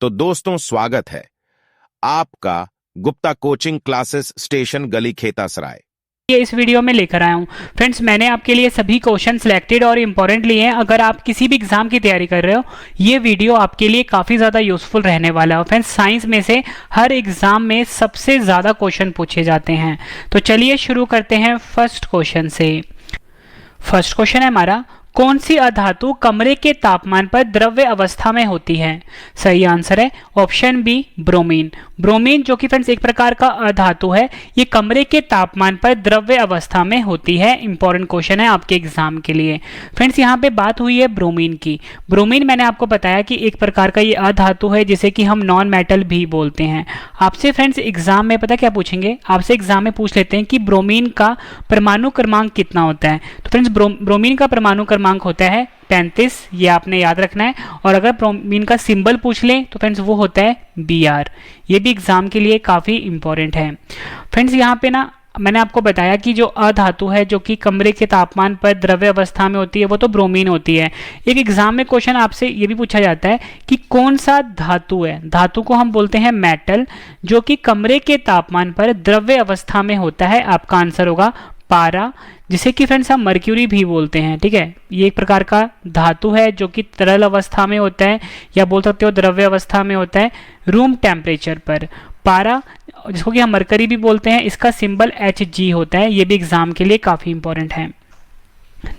तो दोस्तों स्वागत है आपका गुप्ता कोचिंग क्लासेस स्टेशन गली खेतासराय। ये इस वीडियो में लेकर आया हूँ। फ्रेंड्स, मैंने आपके लिए सभी क्वेश्चन सिलेक्टेड और इंपॉर्टेंट लिए हैं। अगर आप किसी भी एग्जाम की तैयारी कर रहे हो, ये वीडियो आपके लिए काफ़ी ज़्यादा यूजफुल रहने वाला है। फ्रेंड्स, साइंस में से हर एग्जाम में सबसे ज़्यादा क्वेश्चन पूछे जाते हैं। तो चलिए शुरू करते हैं फर्स्ट क्वेश्चन से। फर्स्ट क्वेश्चन है हमारा, कौन सी अधातु कमरे के तापमान पर द्रव्य अवस्था में होती है? सही आंसर है ऑप्शन बी, ब्रोमीन। ब्रोमीन जो कि फ्रेंड्स एक प्रकार का अधातु है, ये कमरे के तापमान पर द्रव्य अवस्था में होती है। इंपॉर्टेंट क्वेश्चन है आपके एग्जाम के लिए। फ्रेंड्स, यहाँ पे बात हुई है ब्रोमीन की। ब्रोमीन मैंने आपको बताया कि एक प्रकार का ये अधातु है जिसे कि हम नॉन मेटल भी बोलते हैं। आपसे फ्रेंड्स एग्जाम में पता क्या पूछेंगे, आपसे एग्जाम में पूछ लेते हैं कि ब्रोमीन का परमाणु क्रमांक कितना होता है। तो फ्रेंड्स, ब्रोमीन का परमाणु क्रमांक होता है 35, ये आपने याद रखना है। और अगर ब्रोमीन का सिंबल पूछ लें तो फ्रेंड्स वो होता है Br। ये भी एग्जाम के लिए काफ़ी इंपॉर्टेंट है। फ्रेंड्स, यहाँ पे ना मैंने आपको बताया कि जो अधातु है जो कि कमरे के तापमान पर द्रव्य अवस्था में होती है वो तो ब्रोमीन होती है। एक एग्जाम में क्वेश्चन आपसे ये भी पूछा जाता है कि कौन सा धातु है, धातु को हम बोलते हैं मेटल, जो कि कमरे के तापमान पर द्रव्य अवस्था में होता है। आपका आंसर होगा पारा, जिसे कि फ्रेंड्स हम मर्क्यूरी भी बोलते हैं। ठीक है, ये एक प्रकार का धातु है जो कि तरल अवस्था में होता है या बोल सकते हो द्रव्य अवस्था में होता है रूम टेम्परेचर पर। पारा, जिसको कि हम मरकरी भी बोलते हैं, इसका सिंबल Hg होता है। ये भी एग्जाम के लिए काफी इंपॉर्टेंट है।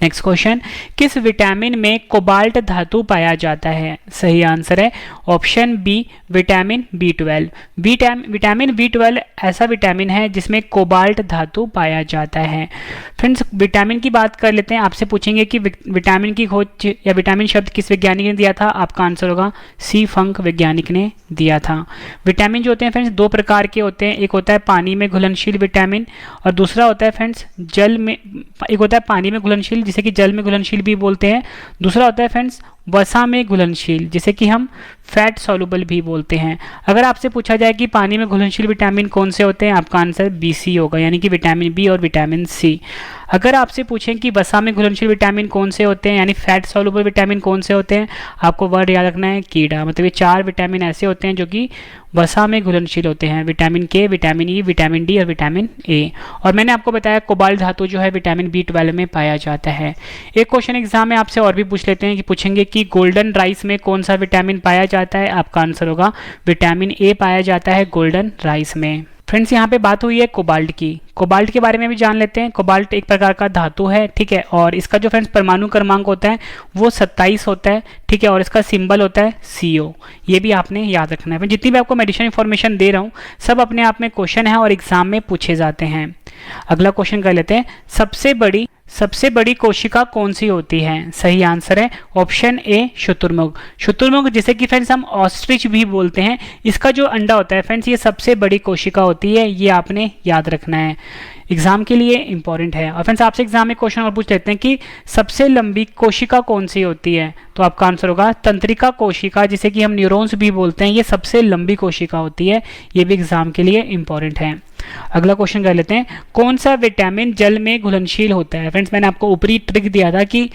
नेक्स्ट क्वेश्चन, किस विटामिन में कोबाल्ट धातु पाया जाता है? सही आंसर है option B, vitamin B12। Vitamin B12 ऐसा विटामिन है जिसमें कोबाल्ट धातु पाया जाता है। फ्रेंड्स, विटामिन की बात कर लेते हैं। आपसे पूछेंगे कि विटामिन की खोज या विटामिन शब्द किस वैज्ञानिक ने दिया था? आपका आंसर होगा सी, फंक वैज्ञानिक ने दिया था। विटामिन जो होते हैं फ्रेंड्स दो प्रकार के होते हैं। एक होता है पानी में घुलनशील विटामिन और दूसरा होता है फ्रेंड्स जल में, एक होता है पानी में घुलनशील जिसे कि जल में घुलनशील भी बोलते हैं। दूसरा होता है फ्रेंड्स वसा में घुलनशील जिसे कि हम फैट सॉल्युबल भी बोलते हैं। अगर आपसे पूछा जाए कि पानी में घुलनशील विटामिन कौन से होते हैं, आपका आंसर BC होगा, यानी कि विटामिन बी और विटामिन C। अगर आपसे पूछें कि वसा में घुलनशील विटामिन कौन से होते हैं यानी फैट सॉल्युबल विटामिन कौन से होते हैं, आपको वर्ड याद रखना है कीड़ा। मतलब ये 4 विटामिन ऐसे होते हैं जो कि वसा में घुलनशील होते हैं, vitamin K, vitamin E, vitamin D और विटामिन A। और मैंने आपको बताया कोबाल्ट धातु जो है विटामिन B12 में पाया जाता है। एक क्वेश्चन एग्जाम में आपसे और भी पूछ लेते हैं कि पूछेंगे कि गोल्डन राइस में कौन सा विटामिन पाया जाता है? आपका आंसर होगा विटामिन A पाया जाता है गोल्डन राइस में। फ्रेंड्स, यहाँ पे बात हुई है कोबाल्ट की। कोबाल्ट के बारे में भी जान लेते हैं। कोबाल्ट एक प्रकार का धातु है, ठीक है, और इसका जो फ्रेंड्स परमाणु क्रमांक होता है वो 27 होता है, ठीक है, और इसका सिंबल होता है CO। ये भी आपने याद रखना है। जितनी भी आपको मेडिसिन इन्फॉर्मेशन दे रहा हूँ सब अपने आप में क्वेश्चन है और एग्जाम में पूछे जाते हैं। अगला क्वेश्चन कर लेते हैं, सबसे बड़ी कोशिका कौन सी होती है? सही आंसर है ऑप्शन ए, शुतुरमुर्ग। शुतुरमुर्ग जिसे कि फ्रेंड्स हम ऑस्ट्रिच भी बोलते हैं, इसका जो अंडा होता है फ्रेंड्स ये सबसे बड़ी कोशिका होती है। ये आपने याद रखना है, एग्जाम के लिए इंपॉर्टेंट है। और फ्रेंड्स आपसे एग्जाम में क्वेश्चन और पूछ लेते हैं कि सबसे लंबी कोशिका कौन सी होती है? तो आपका आंसर होगा तंत्रिका कोशिका जिसे कि हम न्यूरॉन्स भी बोलते हैं। ये सबसे लंबी कोशिका होती है। ये भी एग्जाम के लिए इंपॉर्टेंट है। अगला क्वेश्चन कर लेते हैं, कौन सा विटामिन जल में घुलनशील होता है? फ्रेंड्स, मैंने आपको ऊपरी ट्रिक दिया था कि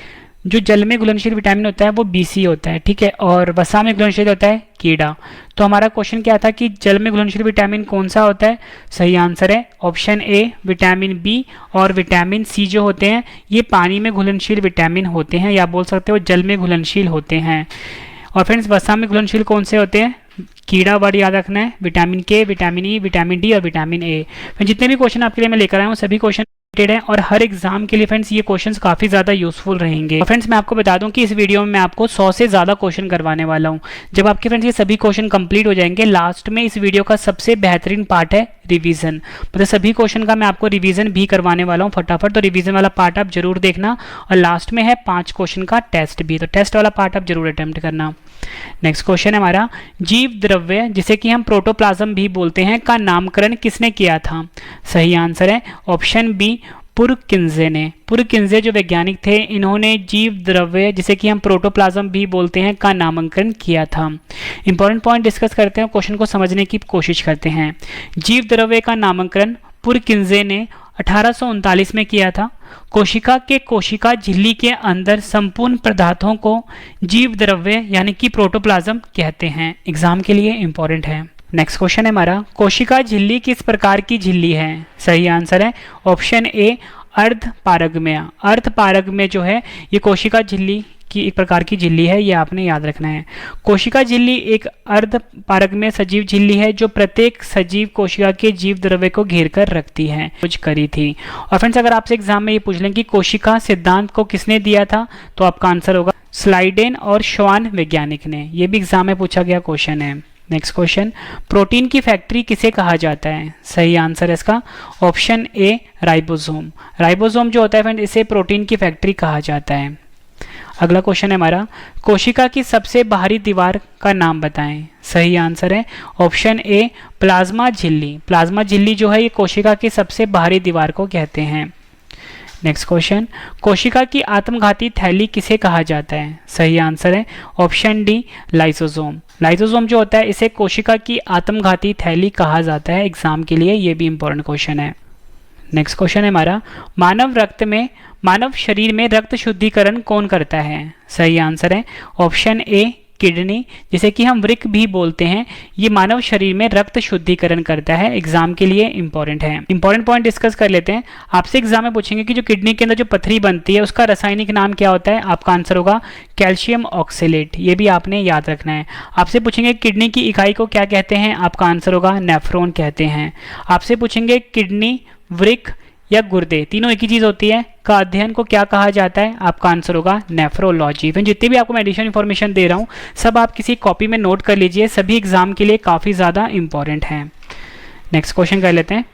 जो जल में घुलनशील विटामिन होता है वो BC होता है, ठीक है, और वसा में घुलनशील होता है कीड़ा। तो हमारा क्वेश्चन क्या था कि जल में घुलनशील विटामिन कौन सा होता है? सही आंसर है ऑप्शन ए, विटामिन B और विटामिन C जो होते हैं ये पानी में घुलनशील विटामिन होते हैं या बोल सकते हो जल में घुलनशील होते हैं। और फ्रेंड्स वसा में घुलनशील कौन से होते हैं? कीड़ा वर्ड याद रखना है, vitamin K, vitamin E, vitamin D और विटामिन A। जितने भी क्वेश्चन आपके लिए मैं लेकर आया हूँ सभी क्वेश्चन है और हर एग्जाम के लिए फ्रेंड्स ये क्वेश्चंस काफी ज्यादा यूजफुल रहेंगे। और फ्रेंड्स मैं आपको बता दूं कि इस वीडियो में मैं आपको 100 से ज्यादा क्वेश्चन करवाने वाला हूं। जब आपके फ्रेंड्स ये सभी क्वेश्चन कंप्लीट हो जाएंगे, लास्ट में इस वीडियो का सबसे बेहतरीन पार्ट है रिवीजन। मतलब सभी क्वेश्चन का मैं आपको रिवीजन भी करवाने वाला हूं फटाफट, तो रिवीजन वाला पार्ट आप जरूर देखना। और लास्ट में है 5 क्वेश्चन का टेस्ट भी, तो टेस्ट वाला पार्ट आप जरूर अटेम्प्ट करना। नेक्स्ट क्वेश्चन है हमारा, जीव द्रव्य जिसे कि हम प्रोटोप्लाज्म भी बोलते हैं का नामकरण किसने किया था? सही आंसर है ऑप्शन बी, पुरकिंजे ने। पुरकिंजे जो वैज्ञानिक थे इन्होंने जीव द्रव्य जिसे कि हम प्रोटोप्लाज्म भी बोलते हैं का नामांकन किया था। इंपॉर्टेंट पॉइंट डिस्कस करते हैं, क्वेश्चन को समझने की कोशिश करते हैं। जीव द्रव्य का नामांकन पुरकिंजे ने 1839 में किया था। कोशिका के कोशिका झिल्ली के अंदर संपूर्ण पदार्थों को जीव द्रव्य यानी कि प्रोटोप्लाज्म कहते हैं। एग्जाम के लिए इंपॉर्टेंट है। नेक्स्ट क्वेश्चन है हमारा, कोशिका झिल्ली किस प्रकार की झिल्ली है? सही आंसर है ऑप्शन ए अर्धपारगम्य। अर्धपारगम्य जो है ये कोशिका झिल्ली की एक प्रकार की झिल्ली है, ये आपने याद रखना है। कोशिका झिल्ली एक अर्धपारगम्य सजीव झिल्ली है जो प्रत्येक सजीव कोशिका के जीव द्रव्य को घेर कर रखती है। कुछ करी थी। और फ्रेंड्स अगर आपसे एग्जाम में ये पूछ लें कि कोशिका सिद्धांत को किसने दिया था, तो आपका आंसर होगा स्लाइडेन और श्वान वैज्ञानिक ने। ये भी एग्जाम में पूछा गया क्वेश्चन है। नेक्स्ट क्वेश्चन, प्रोटीन की फैक्ट्री किसे कहा जाता है? सही आंसर है इसका ऑप्शन ए राइबोसोम। राइबोसोम जो होता है फ्रेंड, इसे प्रोटीन की फैक्ट्री कहा जाता है। अगला क्वेश्चन है हमारा, कोशिका की सबसे बाहरी दीवार का नाम बताएं। सही आंसर है ऑप्शन ए प्लाज्मा झिल्ली। प्लाज्मा झिल्ली जो है ये कोशिका की सबसे बाहरी दीवार को कहते हैं। नेक्स्ट क्वेश्चन, कोशिका की आत्मघाती थैली किसे कहा जाता है? सही आंसर है ऑप्शन डी लाइसोसोम। लाइसोसोम जो होता है इसे कोशिका की आत्मघाती थैली कहा जाता है। एग्जाम के लिए ये भी इंपॉर्टेंट क्वेश्चन है। नेक्स्ट क्वेश्चन है हमारा, मानव शरीर में रक्त शुद्धिकरण कौन करता है? सही आंसर है ऑप्शन ए किडनी, जिसे कि हम वृक्क भी बोलते हैं। ये मानव शरीर में रक्त शुद्धिकरण करता है। एग्जाम के लिए इंपॉर्टेंट है। इंपॉर्टेंट पॉइंट डिस्कस कर लेते हैं। आपसे एग्जाम में पूछेंगे कि जो किडनी के अंदर जो पथरी बनती है उसका रासायनिक नाम क्या होता है? आपका आंसर होगा कैल्शियम ऑक्सेलेट। ये भी आपने याद रखना है। आपसे पूछेंगे किडनी की इकाई को क्या कहते हैं? आपका आंसर होगा नेफ्रॉन कहते हैं। आपसे पूछेंगे किडनी, वृक्क या गुर्दे, तीनों एक ही चीज होती है, का अध्ययन को क्या कहा जाता है? आपका आंसर होगा नेफ्रोलॉजी। फिर जितनी भी आपको मैं एडिशनल इन्फॉर्मेशन दे रहा हूँ सब आप किसी कॉपी में नोट कर लीजिए, सभी एग्जाम के लिए काफी ज्यादा इंपॉर्टेंट हैं। नेक्स्ट क्वेश्चन कर लेते हैं,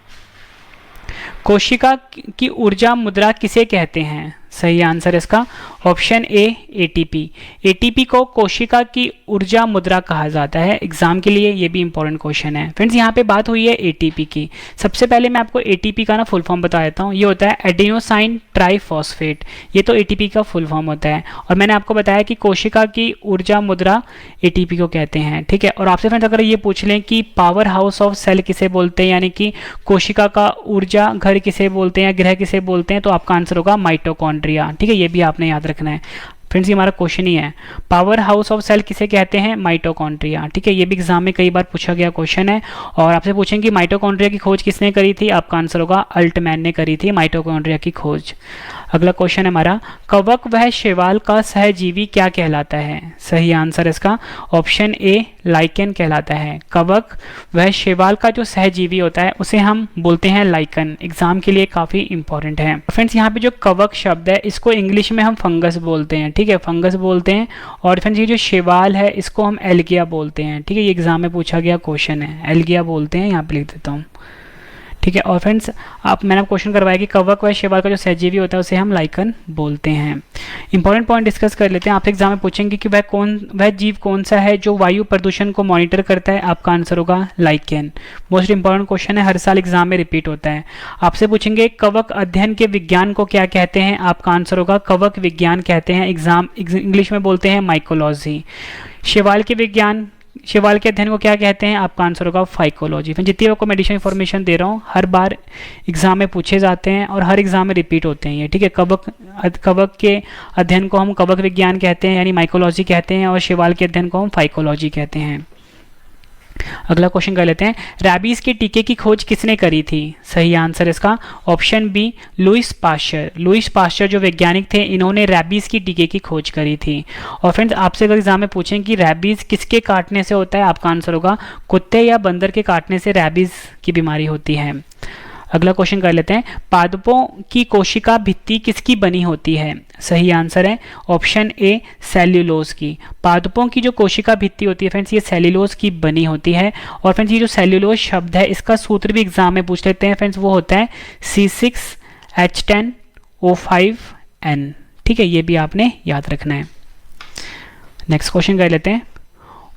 कोशिका की ऊर्जा मुद्रा किसे कहते हैं? सही आंसर इसका ऑप्शन ए एटीपी। एटीपी को कोशिका की ऊर्जा मुद्रा कहा जाता है। एग्जाम के लिए ये भी इंपॉर्टेंट क्वेश्चन है। फ्रेंड्स यहाँ पे बात हुई है एटीपी की। सबसे पहले मैं आपको एटीपी का ना फुल फॉर्म बता देता हूँ। ये होता है एडिनोसाइन ट्राइफॉस्फेट। ये तो एटीपी का फुल फॉर्म होता है। और मैंने आपको बताया कि कोशिका की ऊर्जा मुद्रा एटीपी को कहते हैं। ठीक है। और आपसे फ्रेंड्स अगर ये पूछ लें कि पावर हाउस ऑफ सेल किसे बोलते हैं, यानी कि कोशिका का ऊर्जा घर किसे बोलते हैं या गृह किसे बोलते हैं, तो आपका आंसर होगा माइटोकॉन्ड्रिया। ठीक है, ये भी आपने याद रखना है। फ्रेंड्स ये हमारा क्वेश्चन ही है, पावर हाउस ऑफ सेल किसे कहते हैं? माइटोकॉन्ड्रिया। ठीक है, ये भी एग्जाम में कई बार पूछा गया क्वेश्चन है। और आपसे पूछेंगे कि माइटोकॉन्ड्रिया की खोज किसने करी थी? आपका आंसर होगा अल्टमैन ने करी थी माइटोकॉन्ड्रिया की खोज। अगला क्वेश्चन है हमारा, कवक वह शैवाल का सहजीवी क्या कहलाता है? सही आंसर इसका ऑप्शन ए लाइकेन कहलाता है। कवक वह शैवाल का जो सहजीवी होता है उसे हम बोलते हैं लाइकन। एग्जाम के लिए काफी इंपॉर्टेंट है। फ्रेंड्स यहाँ पे जो कवक शब्द है इसको इंग्लिश में हम फंगस बोलते हैं। ठीक है, फंगस बोलते हैं। और फ्रेंड्स ये जो शैवाल है इसको हम एल्गिया बोलते हैं। ठीक है, ये एग्जाम में पूछा गया क्वेश्चन है, एल्गिया बोलते हैं। यहाँ पे लिख देता हूँ। ठीक है। और फ्रेंड्स मैंने क्वेश्चन करवाया कि कवक व शैवाल का जो सहजीवी होता है उसे हम लाइकन बोलते हैं। इंपॉर्टेंट पॉइंट डिस्कस कर लेते हैं। आपसे एग्जाम में पूछेंगे कि वह जीव कौन सा है जो वायु प्रदूषण को मॉनिटर करता है? आपका आंसर होगा लाइकेन। मोस्ट इंपॉर्टेंट क्वेश्चन है, हर साल एग्जाम में रिपीट होता है। आपसे पूछेंगे कवक अध्ययन के विज्ञान को क्या कहते हैं? आपका आंसर होगा कवक विज्ञान कहते हैं। एग्जाम इंग्लिश में बोलते हैं माइकोलॉजी। शैवाल के अध्ययन को क्या कहते हैं? आपका आंसर होगा फाइकोलॉजी। फिर जितनी आपको मेडिसिन इन्फॉर्मेशन दे रहा हूँ हर बार एग्जाम में पूछे जाते हैं और हर एग्जाम में रिपीट होते हैं ये। ठीक है, कवक के अध्ययन को हम कवक विज्ञान कहते हैं यानी माइकोलॉजी कहते हैं, और शैवाल के अध्ययन को हम फाइकोलॉजी कहते हैं। अगला क्वेश्चन कर लेते हैं, रैबीज के टीके की खोज किसने करी थी? सही आंसर इसका option B Louis Pasteur. Louis Pasteur जो वैज्ञानिक थे इन्होंने रैबीज की टीके की खोज करी थी। और फ्रेंड्स आपसे अगर एग्जाम में पूछें कि रैबीज किसके काटने से होता है, आपका आंसर होगा कुत्ते या बंदर के काटने से रैबीज की बीमारी होती है। अगला क्वेश्चन कर लेते हैं, पादपों की कोशिका भित्ति किसकी बनी होती है? सही आंसर है ऑप्शन ए सेल्यूलोज की। पादपों की जो कोशिका भित्ति होती है फ्रेंड्स ये सेल्यूलोज की बनी होती है। और फ्रेंड्स ये जो सेल्यूलोज शब्द है इसका सूत्र भी एग्जाम में पूछ लेते हैं फ्रेंड्स, वो होता है C6H10O5N। ठीक है, ये भी आपने याद रखना है। नेक्स्ट क्वेश्चन कर लेते हैं,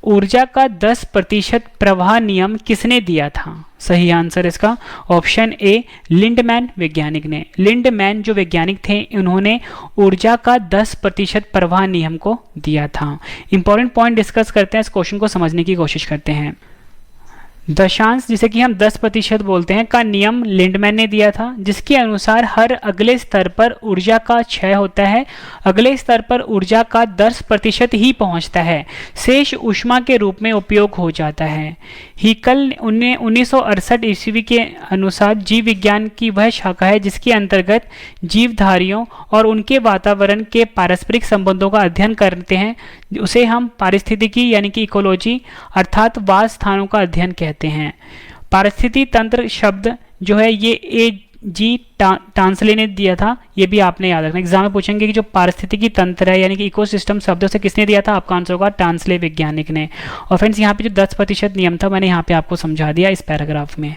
ऊर्जा का 10% प्रवाह नियम किसने दिया था? सही आंसर इसका ऑप्शन ए लिंडमैन वैज्ञानिक ने। लिंडमैन जो वैज्ञानिक थे उन्होंने ऊर्जा का 10% प्रवाह नियम को दिया था। इंपॉर्टेंट पॉइंट डिस्कस करते हैं, इस क्वेश्चन को समझने की कोशिश करते हैं। दशांश जिसे कि हम 10% बोलते हैं का नियम लिंडमैन ने दिया था, जिसके अनुसार हर अगले स्तर पर ऊर्जा का क्षय होता है, अगले स्तर पर ऊर्जा का 10% ही पहुंचता है, शेष ऊष्मा के रूप में उपयोग हो जाता है। हीकल 1968 ईस्वी के अनुसार जीव विज्ञान की वह शाखा है जिसके अंतर्गत जीवधारियों और उनके वातावरण के पारस्परिक संबंधों का अध्ययन करते हैं, उसे हम पारिस्थितिकी यानी कि इकोलॉजी अर्थात वास स्थानों का अध्ययन कहते हैं। पारिस्थितिकी तंत्र शब्द जो है ये A.G. टांसले ने दिया था, ये भी आपने याद रखना। एग्जाम में पूछेंगे कि जो पारिस्थितिकी तंत्र है यानी कि इकोसिस्टम शब्दों से किसने दिया था, आपका आंसर होगा टांसले वैज्ञानिक ने। और फ्रेंड्स यहाँ पे जो 10% नियम था मैंने यहाँ पे आपको समझा दिया इस पैराग्राफ में।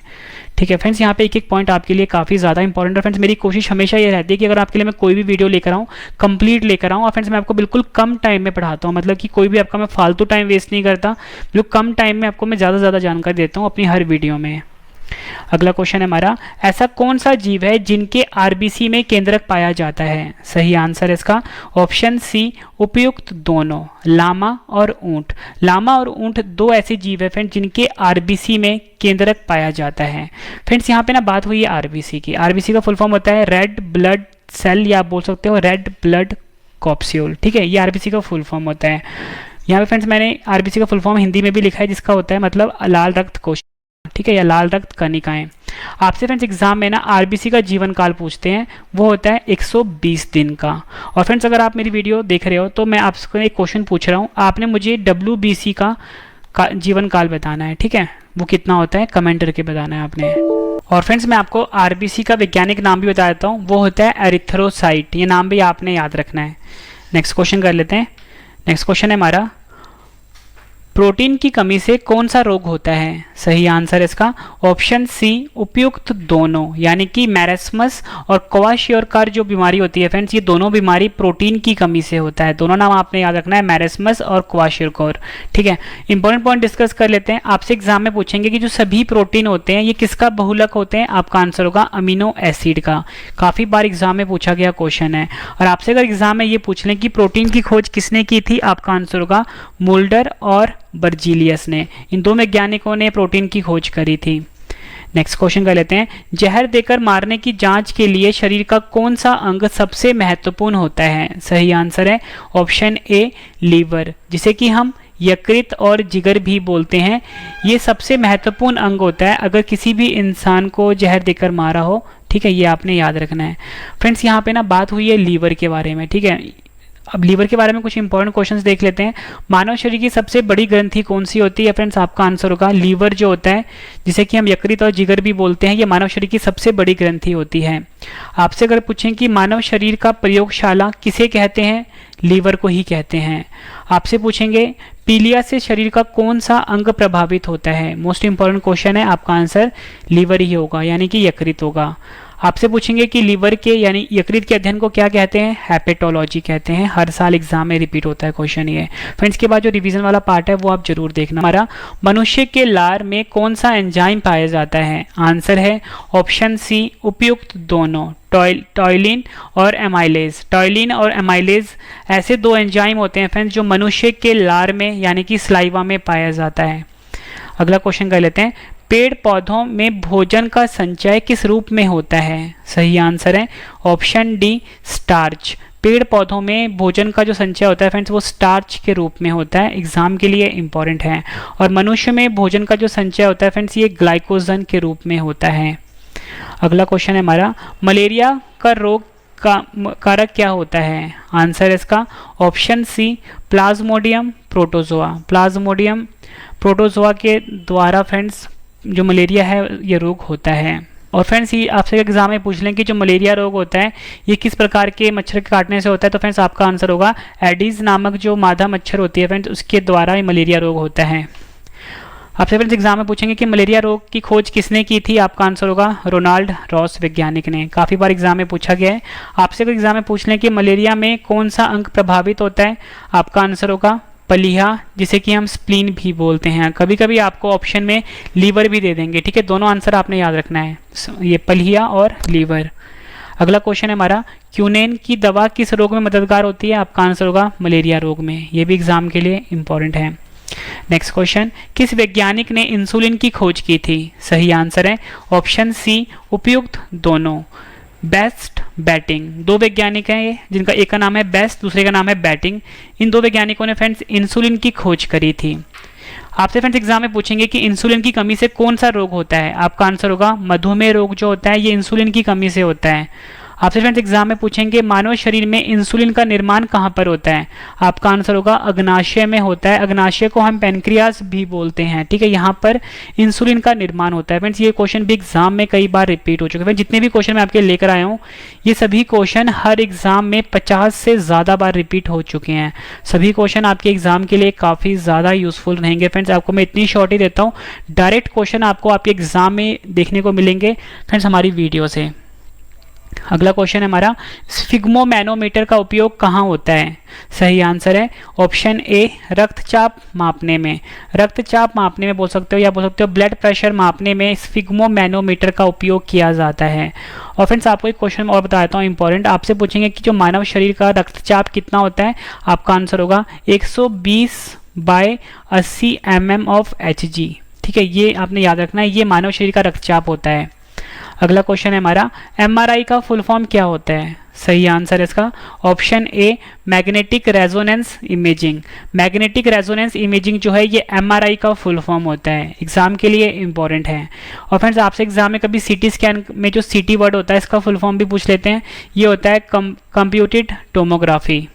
ठीक है फ्रेंड्स, यहाँ पे एक एक पॉइंट आपके लिए काफ़ी ज़्यादा इंपॉर्टेंट है। फ्रेंड्स मेरी कोशिश हमेशा ये रहती है कि अगर आपके लिए मैं कोई भी वीडियो लेकर आऊँ कंप्लीट लेकर आऊँ, और फ्रेंड्स मैं आपको बिल्कुल कम टाइम में पढ़ाता हूँ, मतलब कि कोई भी आपका मैं फालतू टाइम वेस्ट नहीं करता, बिल्कुल कम टाइम में आपको मैं ज़्यादा से ज़्यादा जानकारी देता हूँ अपनी हर वीडियो में। अगला क्वेश्चन है हमारा, ऐसा कौन सा जीव है जिनके आरबीसी में केंद्रक पाया जाता है? सही आंसर है इसका ऑप्शन सी उपयुक्त दोनों, लामा और ऊंट। लामा और ऊंट दो ऐसे जीव है फ्रेंड्स जिनके आरबीसी में केंद्रक पाया जाता है। फ्रेंड्स यहाँ पे ना बात हुई है आरबीसी की। आरबीसी का फुल फॉर्म होता है रेड ब्लड सेल, या आप बोल सकते हो रेड ब्लड कॉप्स्यूल। ठीक है, ये आरबीसी का फुल फॉर्म होता है। यहाँ पे फ्रेंड्स मैंने आरबीसी का फुल फॉर्म हिंदी में भी लिखा है, जिसका होता है मतलब लाल रक्त कोशिका, ठीक है, या लाल रक्त कणिकाएं। आपसे फ्रेंड्स एग्जाम में ना आरबीसी का जीवन काल पूछते हैं, वो होता है 120 दिन का। और फ्रेंड्स अगर आप मेरी वीडियो देख रहे हो तो मैं आपसे एक क्वेश्चन पूछ रहा हूँ, आपने मुझे डब्ल्यूबीसी का जीवन काल बताना है। ठीक है, वो कितना होता है कमेंट करके बताना है आपने। और फ्रेंड्स मैं आपको आरबीसी का वैज्ञानिक नाम भी बता देता हूँ, वो होता है एरिथ्रोसाइट। ये नाम भी आपने याद रखना है। नेक्स्ट क्वेश्चन कर लेते हैं। नेक्स्ट क्वेश्चन है हमारा, प्रोटीन की कमी से कौन सा रोग होता है? सही आंसर इसका ऑप्शन सी उपयुक्त दोनों, यानी कि मैरेस्मस और क्वाशियोरकर जो बीमारी होती है फ्रेंड्स, ये दोनों बीमारी प्रोटीन की कमी से होता है। दोनों नाम आपने याद रखना है, मैरेस्मस और क्वाशियोरकर। ठीक है, इंपॉर्टेंट पॉइंट डिस्कस कर लेते हैं। आपसे एग्जाम में पूछेंगे कि जो सभी प्रोटीन होते हैं ये किसका बहुलक होते हैं? आपका आंसर होगा अमीनो एसिड का। काफी बार एग्जाम में पूछा गया क्वेश्चन है। और आपसे अगर एग्जाम में ये पूछ लें कि प्रोटीन की खोज किसने की थी, आपका आंसर होगा मुल्डर और बर्जीलियस ने। इन दो वैज्ञानिकों ने प्रोटीन की खोज करी थी। नेक्स्ट क्वेश्चन कर लेते हैं, जहर देकर मारने की जांच के लिए शरीर का कौन सा अंग सबसे महत्वपूर्ण होता है? सही आंसर है ऑप्शन ए लीवर, जिसे कि हम यकृत और जिगर भी बोलते हैं। ये सबसे महत्वपूर्ण अंग होता है अगर किसी भी इंसान को जहर देकर मारा हो। ठीक है, ये आपने याद रखना है। फ्रेंड्स यहाँ पे ना बात हुई है लीवर के बारे में। ठीक है, अब लीवर के बारे में कुछ इंपॉर्टेंट क्वेश्चंस देख लेते हैं। मानव शरीर की सबसे बड़ी ग्रंथि कौन सी होती है? फ्रेंड्स आपका आंसर होगा लीवर जो होता है, जिसे कि हम यकृत और जिगर भी बोलते हैं, ये मानव शरीर की सबसे बड़ी ग्रंथि होती है। आपसे अगर पूछें कि मानव शरीर का प्रयोगशाला किसे कहते हैं? लीवर को ही कहते हैं। आपसे पूछेंगे पीलिया से शरीर का कौन सा अंग प्रभावित होता है? मोस्ट इंपॉर्टेंट क्वेश्चन है, आपका आंसर लीवर ही होगा, यानी कि यकृत होगा। आपसे पूछेंगे कि लीवर के यानी यकृत के अध्ययन को क्या कहते हैं? हेपेटोलॉजी कहते हैं। हर साल एग्जाम में रिपीट होता है क्वेश्चन ये। फ्रेंड्स के बाद जो रिवीजन वाला पार्ट है वो आप जरूर देखना। हमारा मनुष्य के लार में कौन सा एंजाइम पाया जाता है? आंसर है ऑप्शन सी उपयुक्त दोनों, टॉयलिन और एमाइलेज। टॉयलिन और एमाइलेज ऐसे दो एंजाइम होते हैं फ्रेंड्स जो मनुष्य के लार में यानी कि स्लाइवा में पाया जाता है। अगला क्वेश्चन कर लेते हैं, पेड़ पौधों में भोजन का संचय किस रूप में होता है? सही आंसर है ऑप्शन डी स्टार्च। पेड़ पौधों में भोजन का जो संचय होता है फ्रेंड्स वो स्टार्च के रूप में होता है, एग्जाम के लिए इंपॉर्टेंट है। और मनुष्य में भोजन का जो संचय होता है फ्रेंड्स ये ग्लाइकोजन के रूप में होता है। अगला क्वेश्चन है हमारा, मलेरिया का रोग का कारक क्या होता है? आंसर इसका option C plasmodium protozoa. Plasmodium protozoa के द्वारा फ्रेंड्स जो मलेरिया है ये रोग होता है। और फ्रेंड्स ये आपसे एग्जाम में पूछ लें कि जो मलेरिया रोग होता है ये किस प्रकार के मच्छर के काटने से होता है, तो फ्रेंड्स आपका आंसर होगा एडीज नामक जो मादा मच्छर होती है फ्रेंड्स उसके द्वारा ये मलेरिया रोग होता है। आपसे फ्रेंड्स एग्जाम में पूछेंगे कि मलेरिया रोग की खोज किसने की थी? आपका आंसर होगा रोनाल्ड रॉस वैज्ञानिक ने। काफ़ी बार एग्जाम में पूछा गया है। आपसे अगर एग्जाम में पूछ लें कि मलेरिया में कौन सा अंग प्रभावित होता है, आपका आंसर होगा पलिया, जिसे कि हम स्प्लीन भी बोलते हैं। कभी कभी आपको ऑप्शन में लीवर भी दे देंगे। ठीक है, दोनों आंसर आपने याद रखना है, ये पलिया और लीवर। अगला क्वेश्चन है हमारा, क्यूनेन की दवा किस रोग में मददगार होती है? आपका आंसर होगा मलेरिया रोग में। ये भी एग्जाम के लिए इंपॉर्टेंट है। नेक्स्ट क्वेश्चन, किस वैज्ञानिक ने इंसुलिन की खोज की थी? सही आंसर है ऑप्शन सी उपयुक्त दोनों। बेस्ट बैटिंग, दो वैज्ञानिक हैं ये, जिनका एक का नाम है बेस्ट, दूसरे का नाम है बैटिंग। इन दो वैज्ञानिकों ने फ्रेंड्स इंसुलिन की खोज करी थी। आपसे फ्रेंड्स एग्जाम में पूछेंगे कि इंसुलिन की कमी से कौन सा रोग होता है, आपका आंसर होगा मधुमेह रोग जो होता है ये इंसुलिन की कमी से होता है। आपसे फ्रेंड्स एग्जाम में पूछेंगे मानव शरीर में इंसुलिन का निर्माण कहाँ पर होता है, आपका आंसर होगा अग्नाशय में होता है। अग्नाशय को हम पेनक्रियास भी बोलते हैं, ठीक है, यहाँ पर इंसुलिन का निर्माण होता है। फ्रेंड्स ये क्वेश्चन भी एग्जाम में कई बार रिपीट हो चुके हैं। जितने भी क्वेश्चन मैं आपके लेकर आया हूँ ये सभी क्वेश्चन हर एग्जाम में 50 से ज़्यादा बार रिपीट हो चुके हैं। सभी क्वेश्चन आपके एग्जाम के लिए काफ़ी ज़्यादा यूजफुल रहेंगे। फ्रेंड्स आपको मैं इतनी शॉर्ट ही देता हूँ, डायरेक्ट क्वेश्चन आपको आपके एग्जाम में देखने को मिलेंगे फ्रेंड्स हमारी वीडियो से। अगला क्वेश्चन है हमारा, स्फिग्मोमैनोमीटर का उपयोग कहाँ होता है? सही आंसर है ऑप्शन ए रक्तचाप मापने में। रक्तचाप मापने में बोल सकते हो, या बोल सकते हो ब्लड प्रेशर मापने में स्फिग्मोमैनोमीटर का उपयोग किया जाता है। और फ्रेंड्स आपको एक क्वेश्चन और बता देता हूँ इंपॉर्टेंट, आपसे पूछेंगे कि जो मानव शरीर का रक्तचाप कितना होता है, आपका आंसर होगा 120/80 mm ऑफ Hg। ठीक है, ये आपने याद रखना है, ये मानव शरीर का रक्तचाप होता है। अगला क्वेश्चन है हमारा, एमआरआई का फुल फॉर्म क्या होता है? सही आंसर है इसका option a magnetic resonance imaging. Magnetic resonance imaging जो है ये एमआरआई का फुल फॉर्म होता है, एग्जाम के लिए इंपॉर्टेंट है। और फ्रेंड्स आपसे एग्जाम में कभी सीटी स्कैन में जो सीटी वर्ड होता है इसका फुल फॉर्म भी पूछ लेते हैं, ये होता है कंप्यूटेड टोमोग्राफी।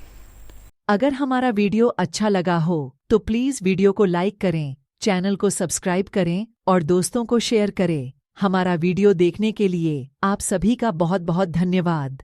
अगर हमारा वीडियो अच्छा लगा हो तो प्लीज वीडियो को लाइक करें, चैनल को सब्सक्राइब करें और दोस्तों को शेयर करें। हमारा वीडियो देखने के लिए आप सभी का बहुत बहुत धन्यवाद।